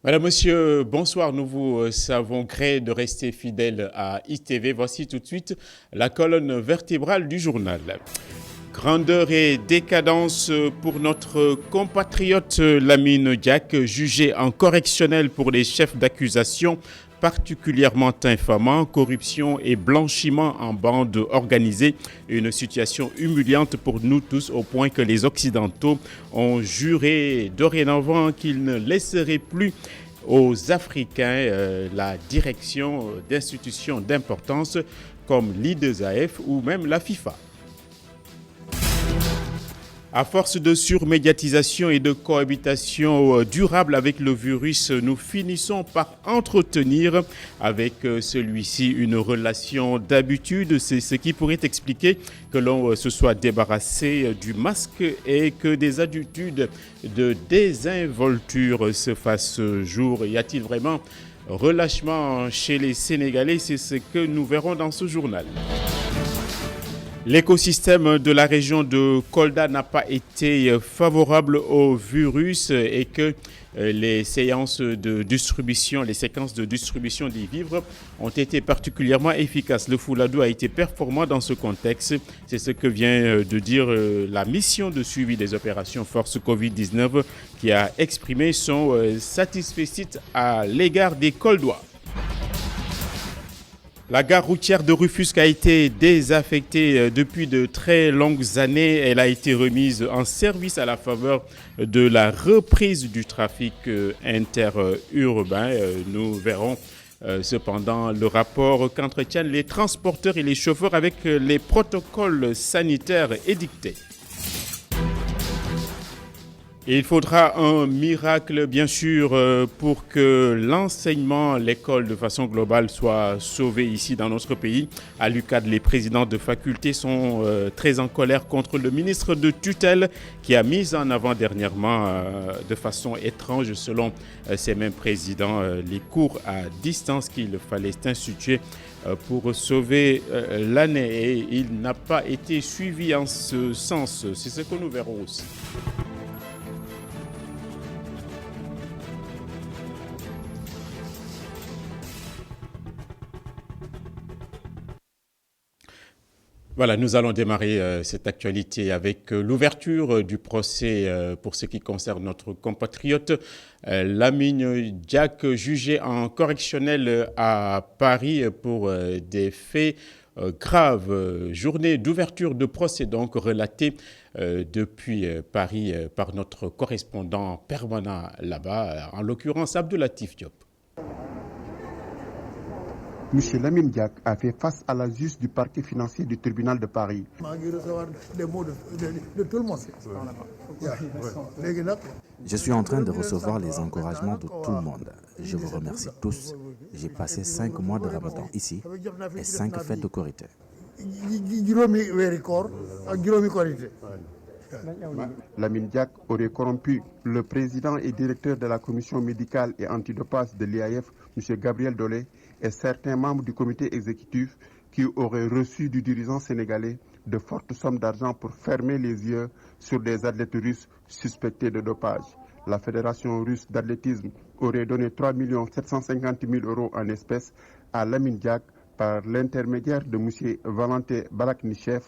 Madame, Monsieur, bonsoir. Nous vous savons gré de rester fidèle à ITV. Voici tout de suite la colonne vertébrale du journal. Grandeur et décadence pour notre compatriote Lamine Diack, jugé en correctionnel pour les chefs d'accusation particulièrement infamants, corruption et blanchiment en bande organisée. Une situation humiliante pour nous tous au point que les Occidentaux ont juré dorénavant qu'ils ne laisseraient plus aux Africains la direction d'institutions d'importance comme l'I2AF ou même la FIFA. À force de surmédiatisation et de cohabitation durable avec le virus, nous finissons par entretenir avec celui-ci une relation d'habitude. C'est ce qui pourrait expliquer que l'on se soit débarrassé du masque et que des attitudes de désinvolture se fassent jour. Y a-t-il vraiment relâchement chez les Sénégalais? C'est ce que nous verrons dans ce journal. L'écosystème de la région de Kolda n'a pas été favorable au virus et que les séquences de distribution des vivres ont été particulièrement efficaces. Le Fouladou a été performant dans ce contexte. C'est ce que vient de dire la mission de suivi des opérations Force Covid-19 qui a exprimé son satisfecit à l'égard des Koldois. La gare routière de Rufisque a été désaffectée depuis de très longues années. Elle a été remise en service à la faveur de la reprise du trafic interurbain. Nous verrons cependant le rapport qu'entretiennent les transporteurs et les chauffeurs avec les protocoles sanitaires édictés. Et il faudra un miracle, bien sûr, pour que l'enseignement, l'école de façon globale soit sauvé ici dans notre pays. À l'UCAD, les présidents de faculté sont très en colère contre le ministre de tutelle qui a mis en avant dernièrement, de façon étrange, selon ces mêmes présidents, les cours à distance qu'il fallait instituer pour sauver l'année. Et il n'a pas été suivi en ce sens. C'est ce que nous verrons aussi. Voilà, nous allons démarrer cette actualité avec l'ouverture du procès pour ce qui concerne notre compatriote Lamine Diack, jugé en correctionnel à Paris pour des faits graves. Journée d'ouverture de procès donc relatée depuis Paris par notre correspondant permanent là-bas, en l'occurrence Abdoulatif Diop. M. Lamine Diack a fait face à la juge du parquet financier du tribunal de Paris. Je suis en train de recevoir les encouragements de tout le monde. Je vous remercie tous. J'ai passé 5 mois de Ramadan ici et 5 fêtes de Korité. Lamine Diack aurait corrompu le président et directeur de la commission médicale et antidopage de l'IAF, M. Gabriel Dolé, et certains membres du comité exécutif qui auraient reçu du dirigeant sénégalais de fortes sommes d'argent pour fermer les yeux sur des athlètes russes suspectés de dopage. La Fédération russe d'athlétisme aurait donné 3 750 000 € en espèces à Lamine Diack par l'intermédiaire de M. Valentin Balaknichev,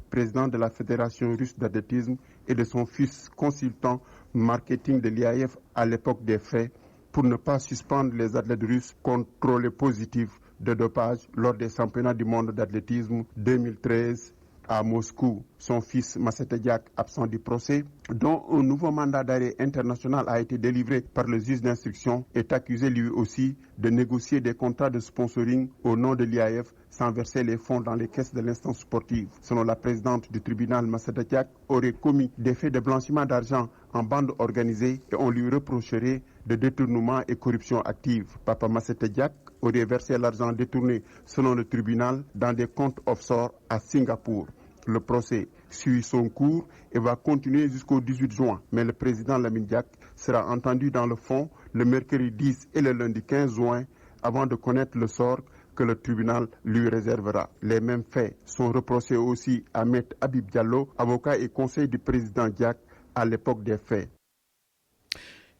président de la Fédération russe d'athlétisme, et de son fils consultant marketing de l'IAF à l'époque des faits, pour ne pas suspendre les athlètes russes contrôlés positifs de dopage lors des championnats du monde d'athlétisme 2013 à Moscou. Son fils Massete Diack, absent du procès, dont un nouveau mandat d'arrêt international a été délivré par le juge d'instruction, est accusé lui aussi de négocier des contrats de sponsoring au nom de l'IAF sans verser les fonds dans les caisses de l'instance sportive. Selon la présidente du tribunal, Massete Diack aurait commis des faits de blanchiment d'argent en bande organisée et on lui reprocherait de détournement et corruption active. Papa Massete Diack aurait versé l'argent détourné, selon le tribunal, dans des comptes offshore à Singapour. Le procès suit son cours et va continuer jusqu'au 18 juin. Mais le président Lamine Diack sera entendu dans le fond le mercredi 10 et le lundi 15 juin avant de connaître le sort que le tribunal lui réservera. Les mêmes faits sont reprochés aussi à Maître Habib Diallo, avocat et conseiller du président Diack à l'époque des faits.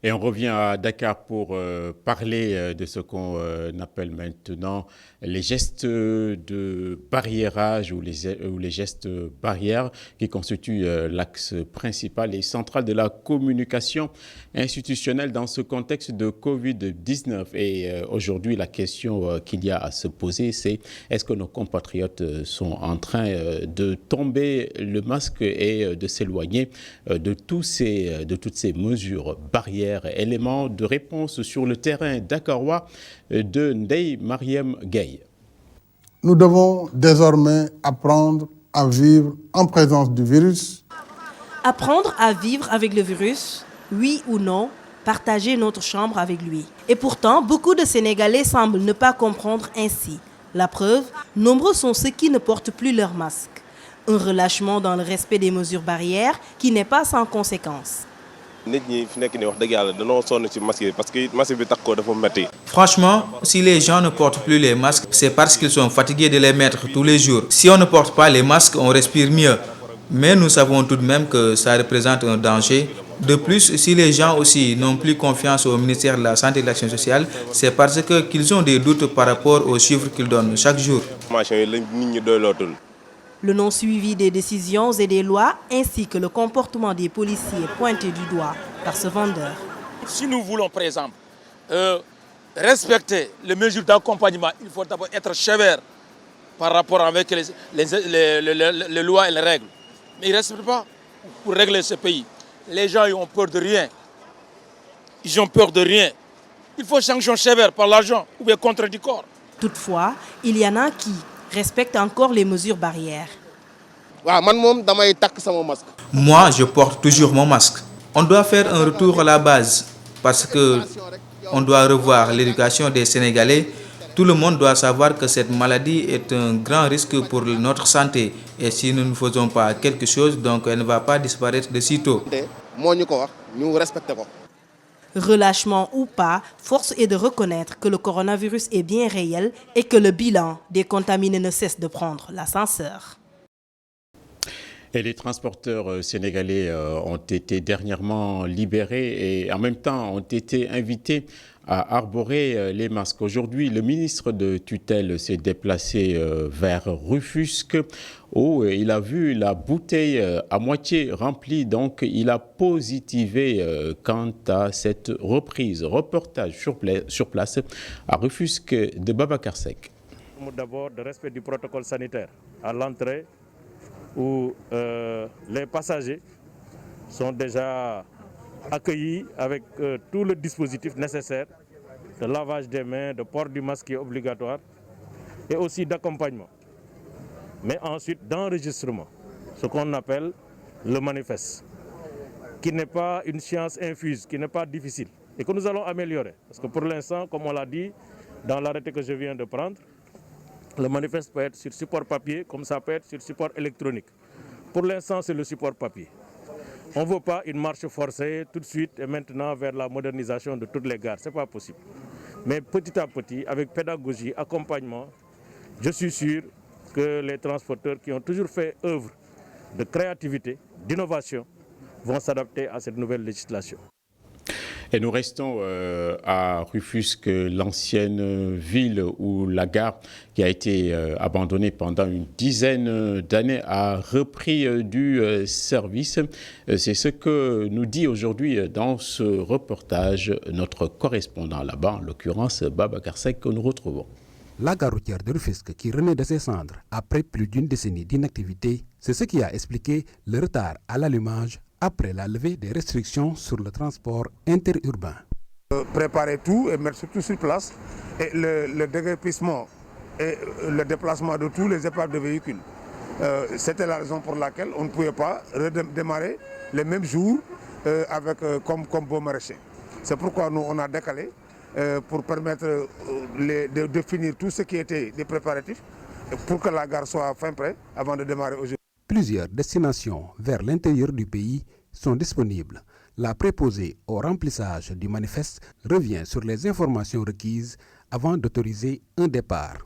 Et on revient à Dakar pour parler de ce qu'on appelle maintenant les gestes de barriérage ou les gestes barrières qui constituent l'axe principal et central de la communication institutionnelle dans ce contexte de Covid-19. Et aujourd'hui, la question qu'il y a à se poser, c'est est-ce que nos compatriotes sont en train de tomber le masque et de s'éloigner de toutes ces mesures barrières, éléments de réponse sur le terrain dakarois de Ndeye Mariam Gueye. Nous devons désormais apprendre à vivre en présence du virus. Apprendre à vivre avec le virus, oui ou non, partager notre chambre avec lui. Et pourtant, beaucoup de Sénégalais semblent ne pas comprendre ainsi. La preuve, nombreux sont ceux qui ne portent plus leur masque. Un relâchement dans le respect des mesures barrières qui n'est pas sans conséquences. Franchement, si les gens ne portent plus les masques, c'est parce qu'ils sont fatigués de les mettre tous les jours. Si on ne porte pas les masques, on respire mieux. Mais nous savons tout de même que ça représente un danger. De plus, si les gens aussi n'ont plus confiance au ministère de la Santé et de l'Action sociale, c'est parce qu'ils ont des doutes par rapport aux chiffres qu'ils donnent chaque jour. Le non-suivi des décisions et des lois, ainsi que le comportement des policiers pointé du doigt par ce vendeur. Si nous voulons, par exemple, respecter les mesures d'accompagnement, il faut d'abord être sévère par rapport avec les lois et les règles. Mais ils ne respectent pas pour régler ce pays. Les gens ils ont peur de rien. Ils ont peur de rien. Il faut sanctions sévères par l'argent ou bien contre du corps. Toutefois, il y en a qui respectent encore les mesures barrières. Moi, je porte toujours mon masque. On doit faire un retour à la base parce qu'on doit revoir l'éducation des Sénégalais. Tout le monde doit savoir que cette maladie est un grand risque pour notre santé. Et si nous ne faisons pas quelque chose, donc elle ne va pas disparaître de sitôt. Relâchement ou pas, force est de reconnaître que le coronavirus est bien réel et que le bilan des contaminés ne cesse de prendre l'ascenseur. Et les transporteurs sénégalais ont été dernièrement libérés et en même temps ont été invités à arborer les masques. Aujourd'hui, le ministre de tutelle s'est déplacé vers Rufisque où il a vu la bouteille à moitié remplie. Donc, il a positivé quant à cette reprise. Reportage sur place à Rufisque de Babacar Seck. D'abord, le respect du protocole sanitaire à l'entrée où les passagers sont déjà accueillis avec tout le dispositif nécessaire de lavage des mains, de port du masque qui est obligatoire et aussi d'accompagnement. Mais ensuite d'enregistrement, ce qu'on appelle le manifeste, qui n'est pas une science infuse, qui n'est pas difficile et que nous allons améliorer. Parce que pour l'instant, comme on l'a dit dans l'arrêté que je viens de prendre, le manifeste peut être sur support papier comme ça peut être sur support électronique. Pour l'instant, c'est le support papier. On ne veut pas une marche forcée tout de suite et maintenant vers la modernisation de toutes les gares. Ce n'est pas possible. Mais petit à petit, avec pédagogie, accompagnement, je suis sûr que les transporteurs qui ont toujours fait œuvre de créativité, d'innovation, vont s'adapter à cette nouvelle législation. Et nous restons à Rufisque, l'ancienne ville où la gare qui a été abandonnée pendant une dizaine d'années a repris du service. C'est ce que nous dit aujourd'hui dans ce reportage notre correspondant là-bas, en l'occurrence Babacar Seck, que nous retrouvons. La gare routière de Rufisque qui renaît de ses cendres après plus d'une décennie d'inactivité, c'est ce qui a expliqué le retard à l'allumage après la levée des restrictions sur le transport interurbain. Préparer tout et mettre tout sur place et le déguerpissement et le déplacement de tous les épaves de véhicules. C'était la raison pour laquelle on ne pouvait pas redémarrer les mêmes jours comme beau maraîcher. C'est pourquoi nous on a décalé pour permettre de finir tout ce qui était des préparatifs pour que la gare soit fin prête avant de démarrer aujourd'hui. Plusieurs destinations vers l'intérieur du pays sont disponibles. La préposée au remplissage du manifeste revient sur les informations requises avant d'autoriser un départ.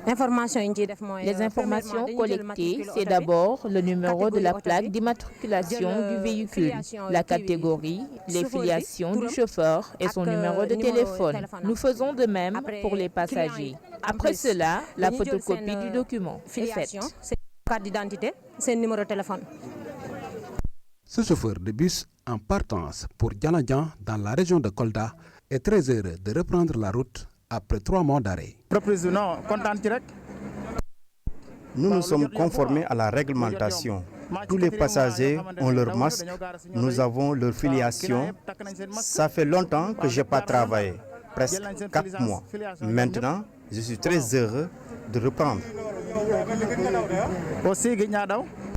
Les informations collectées, c'est d'abord le numéro de la plaque d'immatriculation du véhicule, la catégorie, les filiations du chauffeur et son numéro de téléphone. Nous faisons de même pour les passagers. Après cela, la photocopie du document est faite. Ce chauffeur de bus en partance pour Dianadjan dans la région de Kolda est très heureux de reprendre la route après 3 mois d'arrêt. Nous nous sommes conformés à la réglementation. Tous les passagers ont leur masque, nous avons leur filiation. Ça fait longtemps que je n'ai pas travaillé, presque 4 mois. Maintenant, je suis très heureux de reprendre.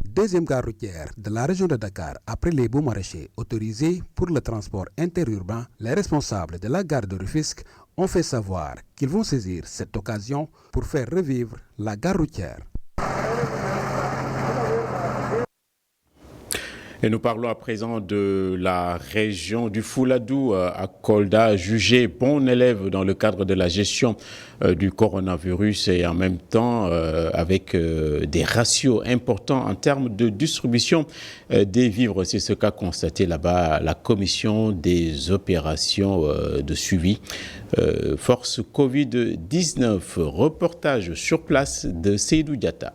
Deuxième gare routière de la région de Dakar après les baux maraîchers autorisés pour le transport interurbain, les responsables de la gare de Rufisque ont fait savoir qu'ils vont saisir cette occasion pour faire revivre la gare routière. Et nous parlons à présent de la région du Fouladou à Kolda, jugé bon élève dans le cadre de la gestion du coronavirus et en même temps avec des ratios importants en termes de distribution des vivres. C'est ce qu'a constaté là-bas la commission des opérations de suivi force Covid-19. Reportage sur place de Seydou Diatta.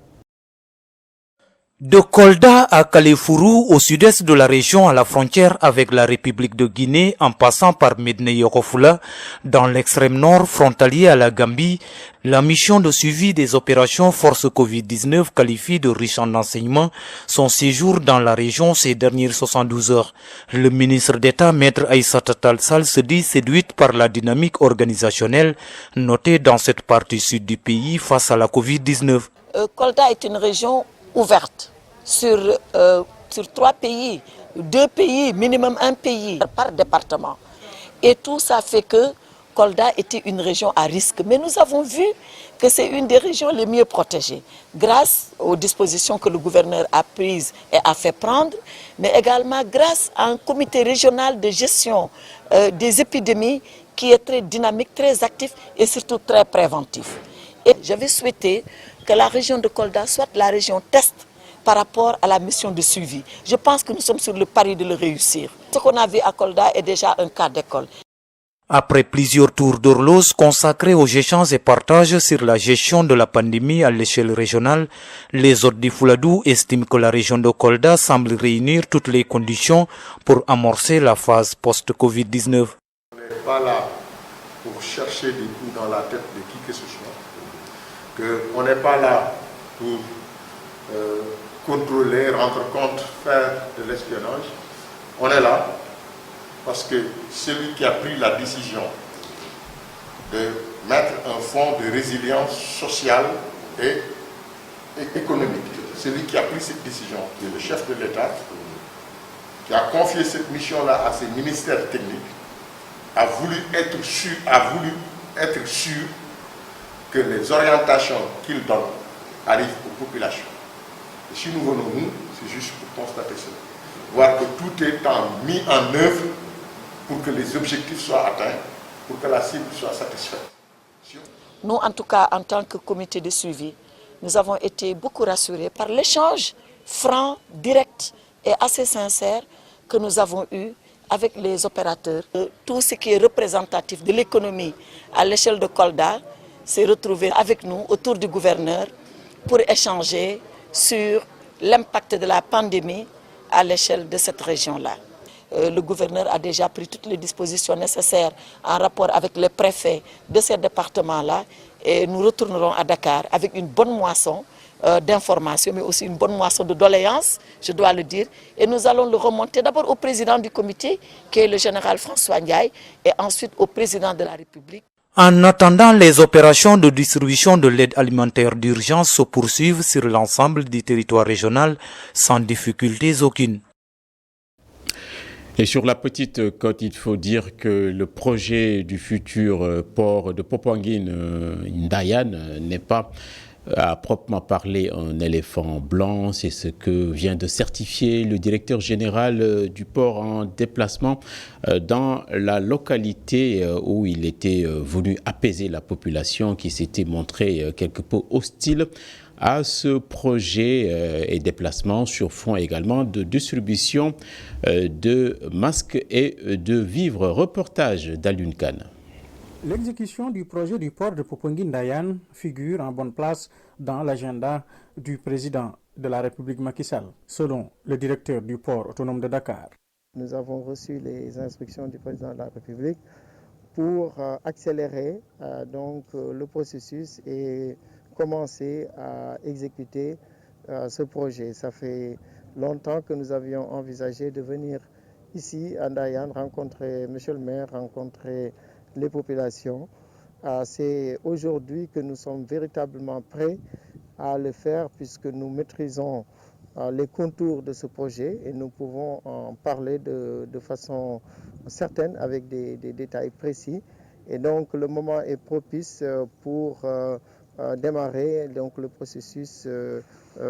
De Kolda à Kalefourou, au sud-est de la région, à la frontière avec la République de Guinée, en passant par Médina Yoro Foulah, dans l'extrême nord, frontalier à la Gambie, la mission de suivi des opérations Force Covid-19 qualifie de riche en enseignements son séjour dans la région ces dernières 72 heures. Le ministre d'État, Maître Aïssata Tall Sall, se dit séduite par la dynamique organisationnelle notée dans cette partie sud du pays face à la Covid-19. Kolda est une région ouverte sur 3 pays, 2 pays, minimum 1 pays par département. Et tout ça fait que Kolda était une région à risque. Mais nous avons vu que c'est une des régions les mieux protégées, grâce aux dispositions que le gouverneur a prises et a fait prendre, mais également grâce à un comité régional de gestion des épidémies qui est très dynamique, très actif et surtout très préventif. Et j'avais souhaité que la région de Kolda soit la région test par rapport à la mission de suivi. Je pense que nous sommes sur le pari de le réussir. Ce qu'on a vu à Kolda est déjà un cas d'école. Après plusieurs tours d'horloge consacrés aux échanges et partages sur la gestion de la pandémie à l'échelle régionale, les hôtes du Fouladou estiment que la région de Kolda semble réunir toutes les conditions pour amorcer la phase post-Covid-19. On n'est pas là pour chercher des coups dans la tête de qui que ce soit. On n'est pas là pour contrôler, rendre compte, faire de l'espionnage. On est là parce que celui qui a pris la décision de mettre un fonds de résilience sociale et économique, celui qui a pris cette décision, qui est le chef de l'État, qui a confié cette mission-là à ses ministères techniques, a voulu être sûr que les orientations qu'il donne arrivent aux populations. Et si nous venons, nous, c'est juste pour constater cela. Voir que tout est mis en œuvre pour que les objectifs soient atteints, pour que la cible soit satisfaite. Nous, en tout cas, en tant que comité de suivi, nous avons été beaucoup rassurés par l'échange franc, direct et assez sincère que nous avons eu avec les opérateurs. Tout ce qui est représentatif de l'économie à l'échelle de Kolda s'est retrouvé avec nous autour du gouverneur pour échanger sur l'impact de la pandémie à l'échelle de cette région-là. Le gouverneur a déjà pris toutes les dispositions nécessaires en rapport avec les préfets de ces départements-là et nous retournerons à Dakar avec une bonne moisson d'informations, mais aussi une bonne moisson de doléances, je dois le dire. Et nous allons le remonter d'abord au président du comité, qui est le général François Ndiaye, et ensuite au président de la République. En attendant, les opérations de distribution de l'aide alimentaire d'urgence se poursuivent sur l'ensemble du territoire régional sans difficultés aucune. Et sur la petite côte, il faut dire que le projet du futur port de Popenguine, Ndayane, n'est pas à proprement parler un éléphant blanc. C'est ce que vient de certifier le directeur général du port en déplacement dans la localité où il était venu apaiser la population qui s'était montrée quelque peu hostile à ce projet et déplacement sur fond également de distribution de masques et de vivres. Reportage d'Alun Khan. L'exécution du projet du port de Popenguine-Ndayane figure en bonne place dans l'agenda du président de la République Macky Sall, selon le directeur du port autonome de Dakar. Nous avons reçu les instructions du président de la République pour accélérer le processus et commencer à exécuter ce projet. Ça fait longtemps que nous avions envisagé de venir ici à Ndayane rencontrer M. le maire, rencontrer les populations. C'est aujourd'hui que nous sommes véritablement prêts à le faire puisque nous maîtrisons les contours de ce projet et nous pouvons en parler de façon certaine avec des détails précis. Et donc le moment est propice pour démarrer le processus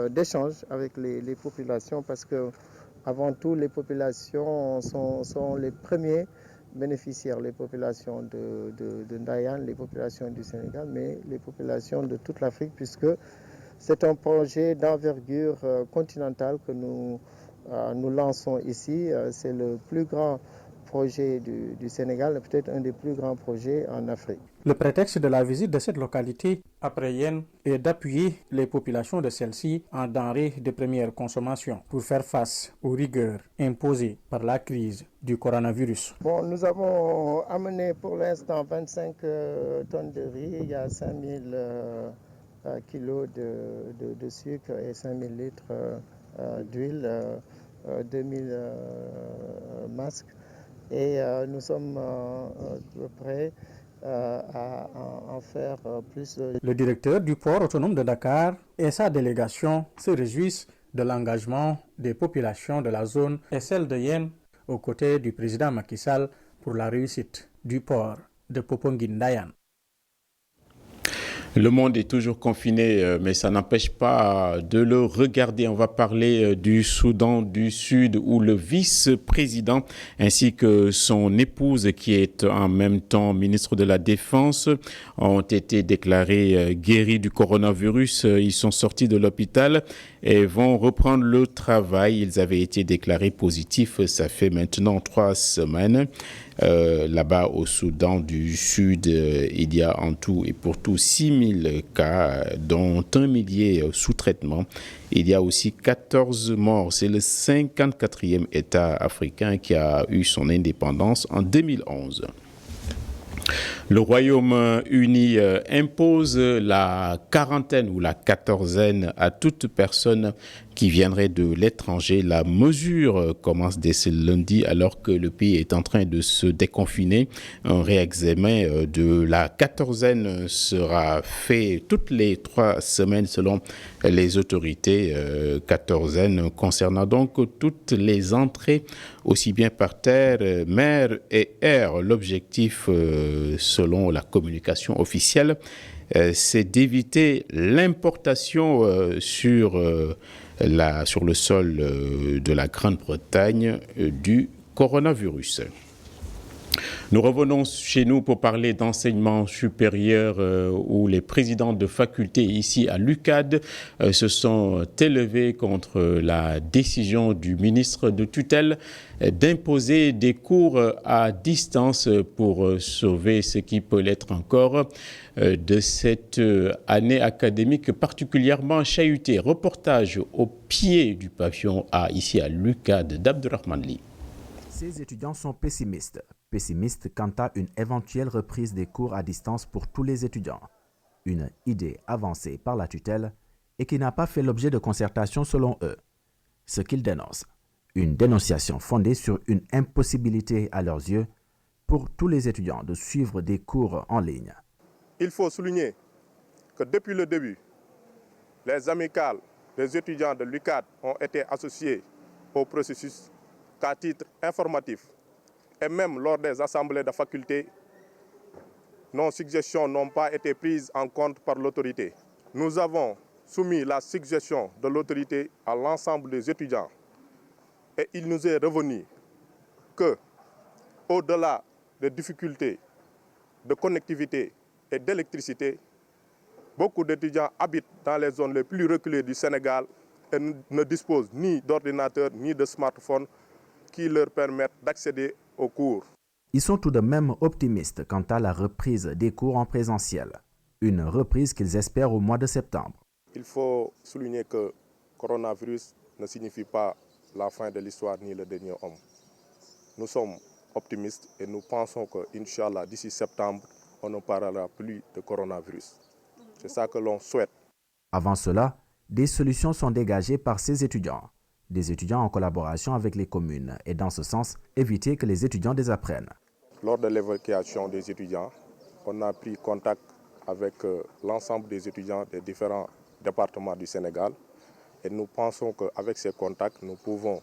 d'échange avec les populations parce que avant tout les populations sont les premiers bénéficiaires, les populations de Ndayane, les populations du Sénégal, mais les populations de toute l'Afrique, puisque c'est un projet d'envergure continentale que nous lançons ici. C'est le plus grand projet du Sénégal, peut-être un des plus grands projets en Afrique. Le prétexte de la visite de cette localité après-Yenne est d'appuyer les populations de celle-ci en denrées de première consommation pour faire face aux rigueurs imposées par la crise du coronavirus. Nous avons amené pour l'instant 25 tonnes de riz, il y a 5000 kilos de sucre et 5000 litres d'huile, 2000 masques. Et nous sommes prêts à en faire plus. Le directeur du port autonome de Dakar et sa délégation se réjouissent de l'engagement des populations de la zone et celle de Yenne aux côtés du président Macky Sall pour la réussite du port de Popenguine-Ndayane. Le monde est toujours confiné, mais ça n'empêche pas de le regarder. On va parler du Soudan du Sud où le vice-président ainsi que son épouse, qui est en même temps ministre de la Défense, ont été déclarés guéris du coronavirus. Ils sont sortis de l'hôpital et vont reprendre le travail. Ils avaient été déclarés positifs, ça fait maintenant 3 semaines. Là-bas au Soudan du Sud, il y a en tout et pour tout 6000 cas, dont 1 millier sous traitement. Il y a aussi 14 morts. C'est le 54e État africain qui a eu son indépendance en 2011. Le Royaume-Uni impose la quarantaine ou la quatorzaine à toute personne qui viendrait de l'étranger. La mesure commence dès ce lundi alors que le pays est en train de se déconfiner. Un réexamen de la quatorzaine sera fait toutes les 3 semaines selon les autorités. Quatorzaine concernant donc toutes les entrées, aussi bien par terre, mer et air. L'objectif, selon la communication officielle, c'est d'éviter l'importation sur le sol de la Grande-Bretagne du coronavirus. Nous revenons chez nous pour parler d'enseignement supérieur où les présidents de facultés ici à l'UCAD se sont élevés contre la décision du ministre de tutelle d'imposer des cours à distance pour sauver ce qui peut l'être encore de cette année académique particulièrement chahutée. Reportage au pied du pavillon A ici à l'UCAD d'Abdurrahman Li. Ces étudiants sont pessimistes quant à une éventuelle reprise des cours à distance pour tous les étudiants. Une idée avancée par la tutelle et qui n'a pas fait l'objet de concertation selon eux. Ce qu'ils dénoncent, une dénonciation fondée sur une impossibilité à leurs yeux pour tous les étudiants de suivre des cours en ligne. Il faut souligner que depuis le début, les amicales des étudiants de l'UCAD ont été associées au processus qu'à titre informatif. Et même lors des assemblées de faculté, nos suggestions n'ont pas été prises en compte par l'autorité. nous avons soumis la suggestion de l'autorité à l'ensemble des étudiants et il nous est revenu que, au-delà des difficultés de connectivité et d'électricité, beaucoup d'étudiants habitent dans les zones les plus reculées du Sénégal et ne disposent ni d'ordinateur ni de smartphone qui leur permettent d'accéder aux cours. Ils sont tout de même optimistes quant à la reprise des cours en présentiel, une reprise qu'ils espèrent au mois de septembre. Il faut souligner que le coronavirus ne signifie pas la fin de l'histoire ni le dernier homme. Nous sommes optimistes et nous pensons que, Inch'Allah, d'ici septembre, on ne parlera plus de coronavirus. C'est ça que l'on souhaite. Avant cela, des solutions sont dégagées par ces étudiants. Des étudiants en collaboration avec les communes et dans ce sens, éviter que les étudiants désapprennent. Lors de l'évacuation des étudiants, on a pris contact avec l'ensemble des étudiants des différents départements du Sénégal et nous pensons qu'avec ces contacts, nous pouvons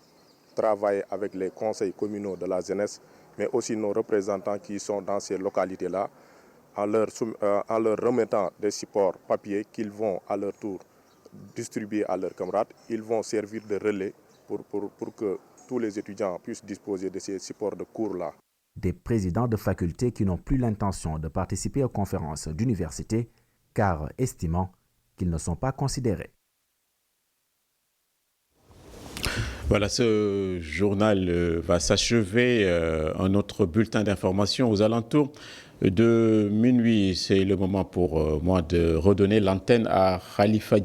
travailler avec les conseils communaux de la jeunesse, mais aussi nos représentants qui sont dans ces localités-là, en leur remettant des supports papier qu'ils vont à leur tour distribuer à leurs camarades. Ils vont servir de relais pour que tous les étudiants puissent disposer de ces supports de cours-là. Des présidents de facultés qui n'ont plus l'intention de participer aux conférences d'université, car estimant qu'ils ne sont pas considérés. Voilà, ce journal va s'achever. Un autre bulletin d'information aux alentours de minuit. C'est le moment pour moi de redonner l'antenne à Khalifa Dia.